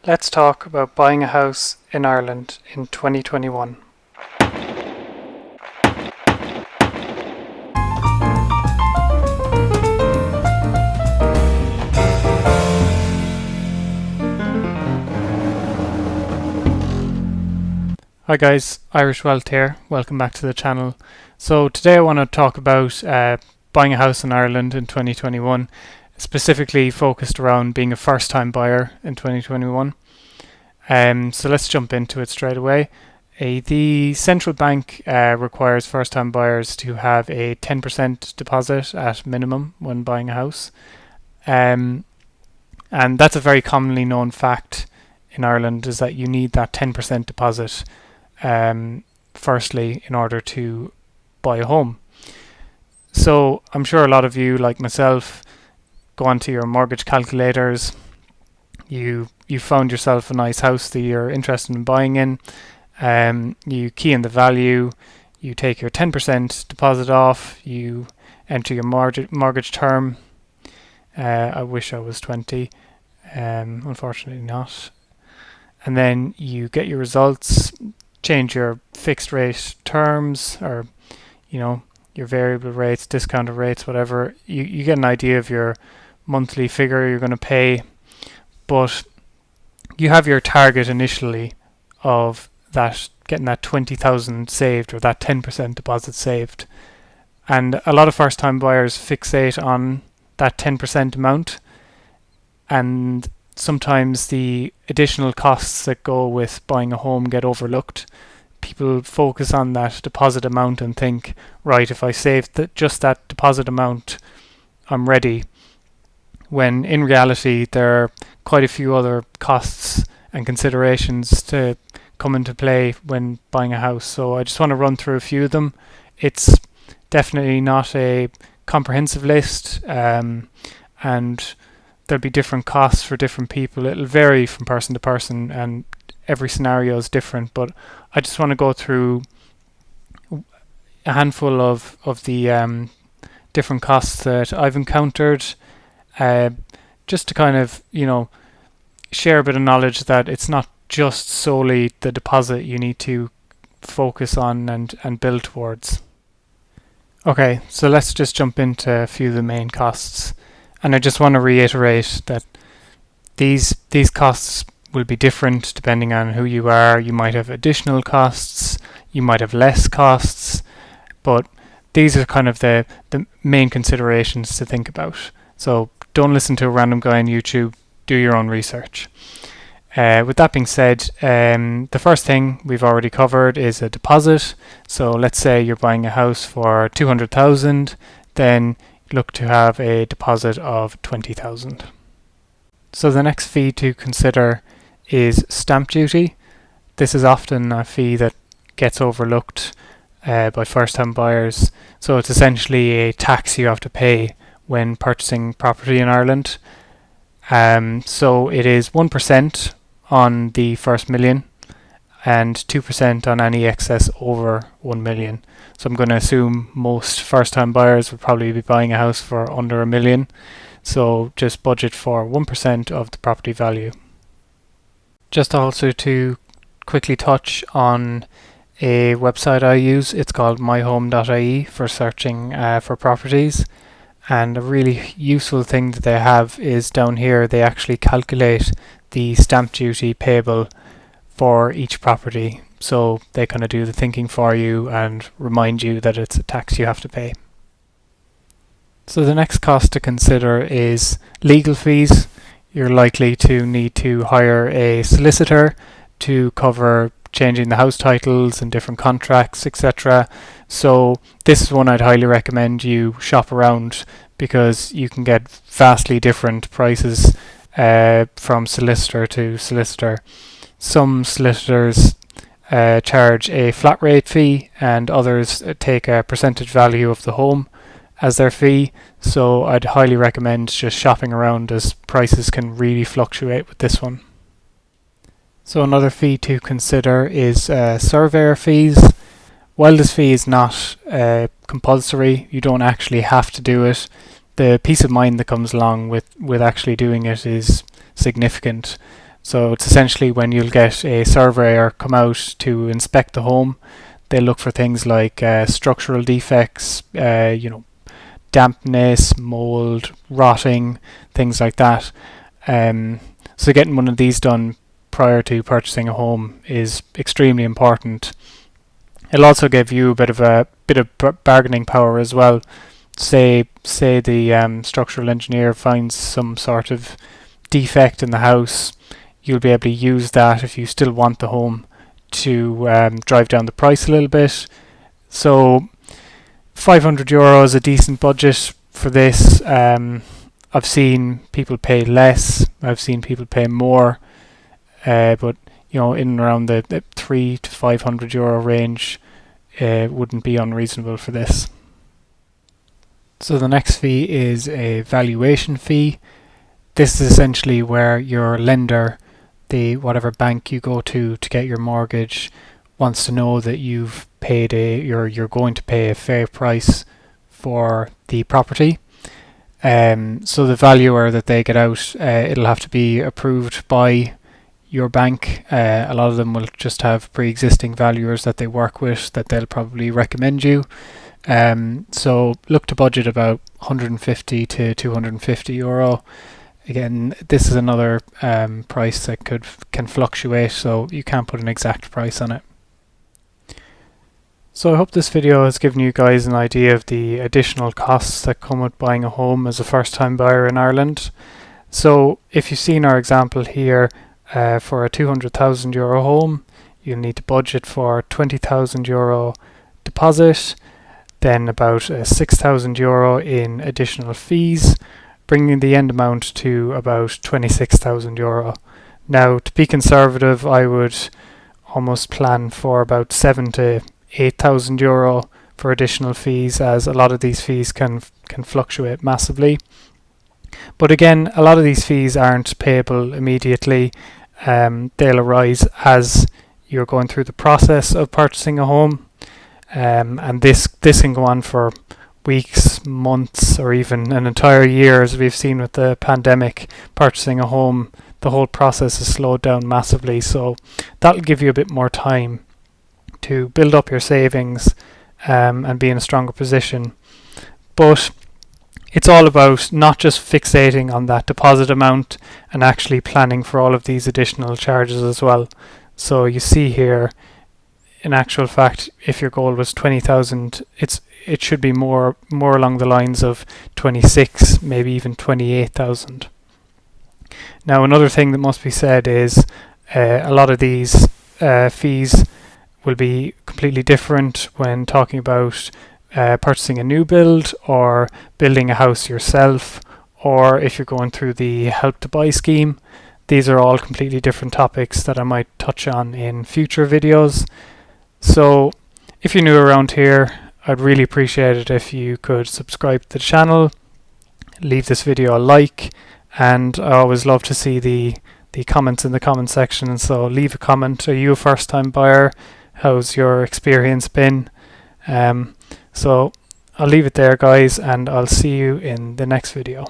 Let's talk about buying a house in Ireland in 2021. Hi guys, Irish Wealth here. Welcome back to the channel. So today I want to talk about buying a house in Ireland in 2021, specifically focused around being a first-time buyer in 2021. So let's jump into it straight away. The central bank requires first-time buyers to have a 10% deposit at minimum when buying a house. And that's a very commonly known fact in Ireland, is that you need that 10% deposit firstly in order to buy a home. So I'm sure a lot of you, like myself, go onto your mortgage calculators. You found yourself a nice house that you're interested in buying in. You key in the value, you take your 10% deposit off, you enter your mortgage term. I wish I was 20, unfortunately not. And then you get your results, change your fixed rate terms, or your variable rates, discounted rates, whatever. You get an idea of your monthly figure you're going to pay, but you have your target initially of that, getting that 20,000 saved, or that 10% deposit saved. And a lot of first time buyers fixate on that 10% amount, and sometimes the additional costs that go with buying a home get overlooked. People focus on that deposit amount and think, right, if I save just that deposit amount, I'm ready. When in reality, there are quite a few other costs and considerations to come into play when buying a house. So I just want to run through a few of them. It's definitely not a comprehensive list, and there'll be different costs for different people. It'll vary from person to person, and every scenario is different, but I just want to go through a handful of the different costs that I've encountered, just to kind of share a bit of knowledge that it's not just solely the deposit you need to focus on and build towards. Okay, so let's just jump into a few of the main costs. And I just want to reiterate that these costs will be different depending on who you are. You might have additional costs, you might have less costs, but these are kind of the main considerations to think about. So don't listen to a random guy on YouTube, do your own research. With that being said, the first thing we've already covered is a deposit. So let's say you're buying a house for 200,000, then look to have a deposit of 20,000. So the next fee to consider is stamp duty. This is often a fee that gets overlooked by first-time buyers. So it's essentially a tax you have to pay when purchasing property in Ireland. So it is 1% on the first million and 2% on any excess over 1 million. So I'm going to assume most first-time buyers will probably be buying a house for under $1 million. So just budget for 1% of the property value. Just also to quickly touch on a website I use, it's called myhome.ie for searching for properties. And a really useful thing that they have is down here, they actually calculate the stamp duty payable for each property. So they kind of do the thinking for you and remind you that it's a tax you have to pay. So the next cost to consider is legal fees. You're likely to need to hire a solicitor to cover changing the house titles and different contracts, etc. So this is one I'd highly recommend you shop around, because you can get vastly different prices from solicitor to solicitor. Some solicitors charge a flat rate fee, and others take a percentage value of the home as their fee. So I'd highly recommend just shopping around, as prices can really fluctuate with this one. So another fee to consider is surveyor fees. While this fee is not compulsory, you don't actually have to do it. The peace of mind that comes along with actually doing it is significant. So it's essentially when you'll get a surveyor come out to inspect the home. They look for things like structural defects, dampness, mold, rotting, things like that. So getting one of these done prior to purchasing a home is extremely important. It'll also give you a bit of bargaining power as well. Say the structural engineer finds some sort of defect in the house, you'll be able to use that if you still want the home to drive down the price a little bit. So €500 is a decent budget for this. I've seen people pay less. I've seen people pay more, but in and around the €300 to €500 range wouldn't be unreasonable for this. So the next fee is a valuation fee. This is essentially where your lender, whatever bank you go to get your mortgage, wants to know that you've paid you're going to pay a fair price for the property. So the valuer that they get out, it'll have to be approved by your bank. A lot of them will just have pre-existing valuers that they work with that they'll probably recommend you. So look to budget about €150 to €250. Again, this is another price that can fluctuate, so you can't put an exact price on it. So I hope this video has given you guys an idea of the additional costs that come with buying a home as a first-time buyer in Ireland. So if you've seen our example here, for a €200,000 home, you'll need to budget for €20,000 deposit, then about €6,000 in additional fees, bringing the end amount to about €26,000. Now, to be conservative, I would almost plan for about €7,000 to €8,000 for additional fees, as a lot of these fees can fluctuate massively. But again, a lot of these fees aren't payable immediately. They'll arise as you're going through the process of purchasing a home, and this can go on for weeks, months, or even an entire year. As we've seen with the pandemic, purchasing a home, the whole process is slowed down massively, so that'll give you a bit more time to build up your savings and be in a stronger position. But it's all about not just fixating on that deposit amount and actually planning for all of these additional charges as well. So you see here, in actual fact, if your goal was 20,000, it should be more along the lines of 26, maybe even 28,000. Now, another thing that must be said is a lot of these fees will be completely different when talking about purchasing a new build or building a house yourself, or if you're going through the Help to Buy scheme. These are all completely different topics that I might touch on in future videos. So if you're new around here, I'd really appreciate it if you could subscribe to the channel, leave this video a like, and I always love to see the comments in the comment section. So leave a comment. Are you a first time buyer? How's your experience been? So I'll leave it there, guys, and I'll see you in the next video.